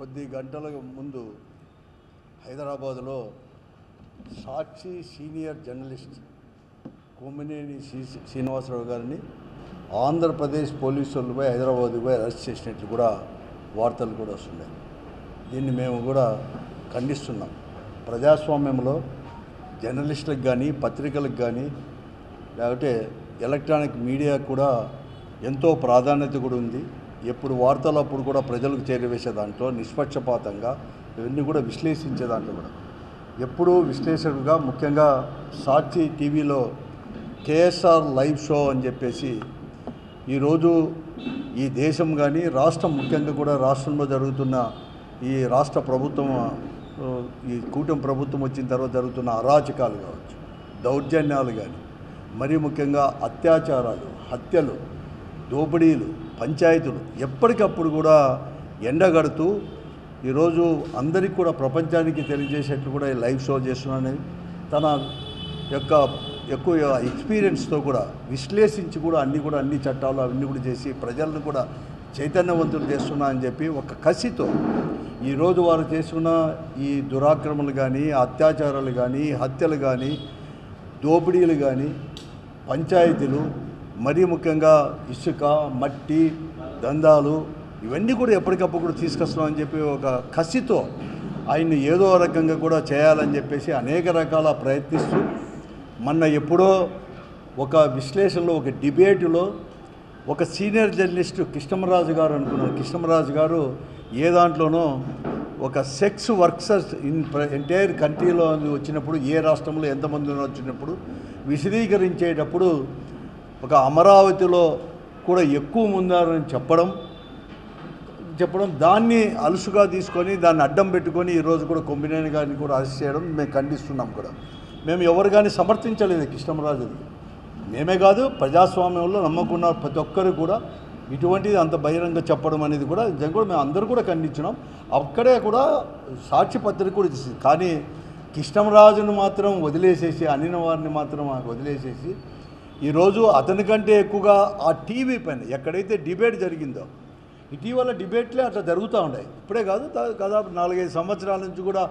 కొద్ది గంటల ముందు హైదరాబాదులో సాక్షి సీనియర్ జర్నలిస్ట్ కొమ్మినేని శ్రీనివాసరావు గారిని ఆంధ్రప్రదేశ్ పోలీసులు పోయి హైదరాబాద్కు పోయి అరెస్ట్ చేసినట్లు కూడా వార్తలు కూడా వస్తున్నాయి. దీన్ని మేము కూడా ఖండిస్తున్నాం. ప్రజాస్వామ్యంలో జర్నలిస్టులకు కానీ పత్రికలకు కానీ లేకపోతే ఎలక్ట్రానిక్ మీడియా కూడా ఎంతో ప్రాధాన్యత కూడా ఉంది. ఎప్పుడు వార్తలు అప్పుడు కూడా ప్రజలకు చేరవేసే దాంట్లో నిష్పక్షపాతంగా ఇవన్నీ కూడా విశ్లేషించే దాంట్లో కూడా ఎప్పుడూ విశ్లేషకుగా ముఖ్యంగా సాక్షి టీవీలో కేఎస్ఆర్ లైవ్ షో అని చెప్పేసి ఈరోజు ఈ దేశం కానీ రాష్ట్రం ముఖ్యంగా కూడా రాష్ట్రంలో జరుగుతున్న ఈ రాష్ట్ర ప్రభుత్వం ఈ కూటమి ప్రభుత్వం వచ్చిన తర్వాత జరుగుతున్న అరాచకాలు కావచ్చు, దౌర్జన్యాలు కానీ, మరీ ముఖ్యంగా అత్యాచారాలు, హత్యలు, దోపిడీలు, పంచాయతీలు ఎప్పటికప్పుడు కూడా ఎండగడుతూ ఈరోజు అందరికీ కూడా ప్రపంచానికి తెలియజేసేట్లు కూడా లైవ్ షో చేస్తున్నానని తన యొక్క ఎక్కువ ఎక్స్పీరియన్స్తో కూడా విశ్లేషించి కూడా అన్ని చట్టాలు అవన్నీ కూడా చేసి ప్రజలను కూడా చైతన్యవంతులు చేస్తున్నా అని చెప్పి ఒక కసితో ఈరోజు వారు చేస్తున్న ఈ దురాక్రమణలు కానీ, అత్యాచారాలు కానీ, హత్యలు కానీ, దోపిడీలు కానీ, పంచాయతీలు, మరీ ముఖ్యంగా ఇసుక, మట్టి దందాలు ఇవన్నీ కూడా ఎప్పటికప్పుడు కూడా తీసుకొస్తున్నామని చెప్పి ఒక కసితో ఆయన్ని ఏదో రకంగా కూడా చేయాలని చెప్పేసి అనేక రకాల ప్రయత్నిస్తూ మొన్న ఎప్పుడో ఒక విశ్లేషణలో ఒక డిబేటులో ఒక సీనియర్ జర్నలిస్టు కృష్ణమరాజు గారు అనుకున్నారు. కృష్ణమరాజు గారు ఏ దాంట్లోనో ఒక సెక్స్ వర్కర్స్ ఎంటైర్ కంట్రీలో వచ్చినప్పుడు ఏ రాష్ట్రంలో ఎంతమంది వచ్చినప్పుడు విశదీకరించేటప్పుడు ఒక అమరావతిలో కూడా ఎక్కువ ముందారని చెప్పడం దాన్ని అలుసుగా తీసుకొని దాన్ని అడ్డం పెట్టుకొని ఈరోజు కూడా కొమ్మినేని గారిని కూడా అరెస్ట్ చేయడం మేము ఖండిస్తున్నాం. కూడా మేము ఎవరు కానీ సమర్థించలేదు కృష్ణమరాజుది. మేమే కాదు, ప్రజాస్వామ్యంలో నమ్మకున్న ప్రతి ఒక్కరు కూడా ఇటువంటిది అంత బహిరంగ చెప్పడం అనేది కూడా నిజంగా కూడా మేము అందరూ కూడా ఖండించినాం. అక్కడే కూడా సాక్షి పత్రిక కూడా ఇచ్చింది. కానీ కృష్ణమరాజును మాత్రం వదిలేసేసి, అనిన వారిని మాత్రం వదిలేసేసి ఈరోజు అతనికంటే ఎక్కువగా ఆ టీవీ పైన ఎక్కడైతే డిబేట్ జరిగిందో, ఇటీవల డిబేట్లే అట్లా జరుగుతూ ఉన్నాయి. ఇప్పుడే కాదు, దాదాపు 4-5 సంవత్సరాల నుంచి కూడా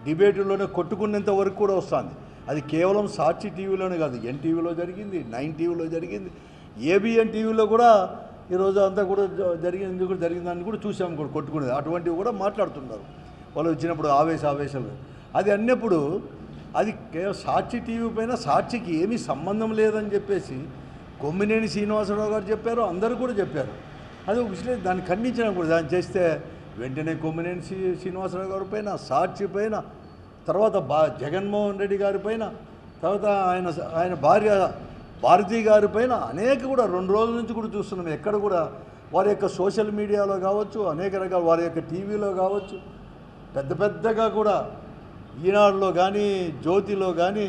డిబేటుల్లోనే కొట్టుకునేంత వరకు కూడా వస్తుంది. అది కేవలం సాక్షి టీవీలోనే కాదు, ఎన్టీవీలో జరిగింది, 9 టీవీలో జరిగింది, ఏబిఎన్ టీవీలో కూడా ఈరోజు అంతా కూడా జరిగిందని కూడా చూసాము. కూడా కొట్టుకునేది అటువంటివి కూడా మాట్లాడుతున్నారు వాళ్ళు వచ్చినప్పుడు ఆవేశాలు. అది అన్నప్పుడు అది సాక్షి టీవీ పైన సాక్షికి ఏమీ సంబంధం లేదని చెప్పేసి కొమ్మినేని శ్రీనివాసరావు గారు చెప్పారు, అందరూ కూడా చెప్పారు. అది ఒక విషయం దాన్ని ఖండించడం కూడా దాన్ని చేస్తే వెంటనే కొమ్మినేని శ్రీనివాసరావు గారి పైన, సాక్షి పైన, తర్వాత జగన్మోహన్ రెడ్డి గారి పైన, తర్వాత ఆయన భార్య భారతి గారి పైన అనేక కూడా 2 రోజుల నుంచి కూడా చూస్తున్నాం. ఎక్కడ కూడా వారి యొక్క సోషల్ మీడియాలో కావచ్చు, అనేక రకాల వారి యొక్క టీవీలో కావచ్చు, పెద్దగా కూడా ఈనాడులో కానీ, జ్యోతిలో కానీ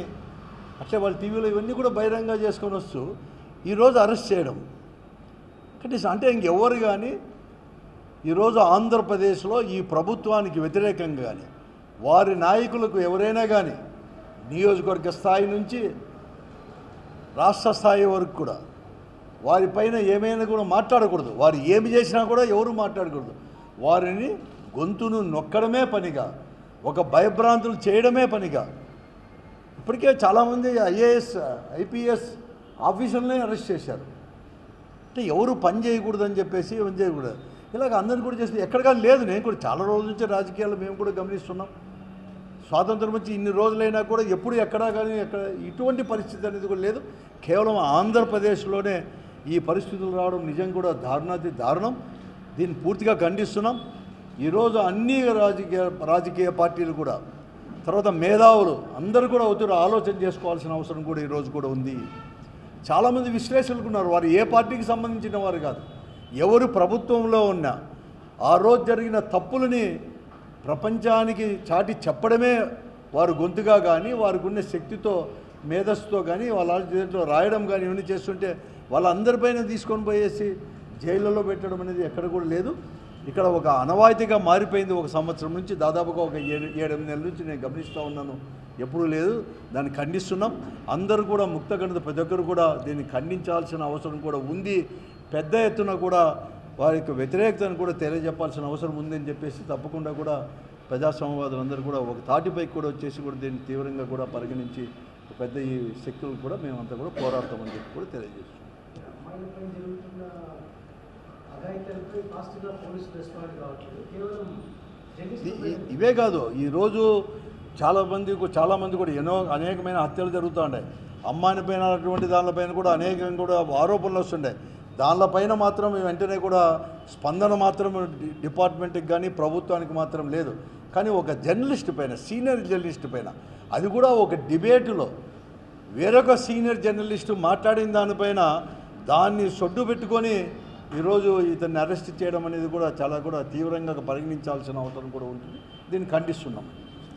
అట్లే వాళ్ళ టీవీలో ఇవన్నీ కూడా బహిరంగ చేసుకొని వస్తూ ఈరోజు అరెస్ట్ చేయడం కనీసం అంటే ఇంకెవరు కానీ ఈరోజు ఆంధ్రప్రదేశ్లో ఈ ప్రభుత్వానికి వ్యతిరేకంగా కానీ వారి నాయకులకు ఎవరైనా కానీ నియోజకవర్గ స్థాయి నుంచి రాష్ట్ర స్థాయి వరకు కూడా వారిపైన ఏమైనా కూడా మాట్లాడకూడదు. వారు ఏమి చేసినా కూడా ఎవరు మాట్లాడకూడదు. వారిని గొంతును నొక్కడమే పనిగా, ఒక భయభ్రాంతులు చేయడమే పనిగా ఇప్పటికే చాలామంది ఐఏఎస్, ఐపీఎస్ ఆఫీసర్లనే అరెస్ట్ చేశారు. అంటే ఎవరు పని చేయకూడదని చెప్పేసి పని చేయకూడదు ఇలాగ అందరిని కూడా చేసి ఎక్కడ కానీ లేదు. నేను కూడా చాలా రోజుల నుంచి రాజకీయాలు మేము కూడా గమనిస్తున్నాం. స్వాతంత్రం వచ్చి ఇన్ని రోజులైనా కూడా ఎప్పుడు ఎక్కడా కానీ ఇటువంటి పరిస్థితి అనేది కూడా లేదు. కేవలం ఆంధ్రప్రదేశ్లోనే ఈ పరిస్థితులు రావడం నిజం కూడా దారుణం. దీన్ని పూర్తిగా ఖండిస్తున్నాం. ఈరోజు అన్ని రాజకీయ పార్టీలు కూడా, తర్వాత మేధావులు అందరూ కూడా ఒత్తిడి ఆలోచన చేసుకోవాల్సిన అవసరం కూడా ఈరోజు కూడా ఉంది. చాలామంది విశ్లేషకులు ఉన్నారు, వారు ఏ పార్టీకి సంబంధించిన వారు కాదు, ఎవరు ప్రభుత్వంలో ఉన్నా ఆ రోజు జరిగిన తప్పులని ప్రపంచానికి చాటి చెప్పడమే వారు గొంతుగా కానీ, వారికి ఉన్న శక్తితో, మేధస్సుతో కానీ, వాళ్ళ చేతిలో రాయడం కానీ ఇవన్నీ చేస్తుంటే వాళ్ళందరిపైన తీసుకొని పోయేసి జైళ్ళలో పెట్టడం అనేది ఎక్కడ కూడా లేదు. ఇక్కడ ఒక అనవాయితీగా మారిపోయింది. ఒక సంవత్సరం నుంచి దాదాపుగా ఒక 7-8 నెలల నుంచి నేను గమనిస్తూ ఉన్నాను. ఎప్పుడూ లేదు. దాన్ని ఖండిస్తున్నాం. అందరూ కూడా ముక్తగణిత ప్రతి ఒక్కరు కూడా దీన్ని ఖండించాల్సిన అవసరం కూడా ఉంది. పెద్ద ఎత్తున కూడా వారి యొక్క వ్యతిరేకతను కూడా తెలియజెప్పాల్సిన అవసరం ఉందని చెప్పేసి తప్పకుండా కూడా ప్రజాస్వామ్యవాదులందరూ కూడా ఒక తాటిపైకి కూడా వచ్చేసి కూడా దీన్ని తీవ్రంగా కూడా పరిగణించి పెద్ద ఈ శక్తులు కూడా మేమంతా కూడా పోరాడతామని చెప్పి కూడా తెలియజేస్తున్నాం. ఇవే కాదు, ఈరోజు చాలామంది కూడా అనేకమైన హత్యలు జరుగుతూ ఉన్నాయి. అమ్మాయిని పైన అటువంటి దానిపైన కూడా అనేకంగా కూడా ఆరోపణలు వస్తుండే. దానిపైన మాత్రం వెంటనే కూడా స్పందన మాత్రం డిపార్ట్మెంట్కి కానీ ప్రభుత్వానికి మాత్రం లేదు. కానీ ఒక జర్నలిస్ట్ పైన, సీనియర్ జర్నలిస్ట్ పైన, అది కూడా ఒక డిబేటులో వేరొక సీనియర్ జర్నలిస్టు మాట్లాడిన దానిపైన దాన్ని సొడ్డు పెట్టుకొని ఈరోజు ఇతన్ని అరెస్ట్ చేయడం అనేది కూడా చాలా కూడా తీవ్రంగా పరిగణించాల్సిన అవసరం కూడా ఉంటుంది. దీన్ని ఖండిస్తున్నాం.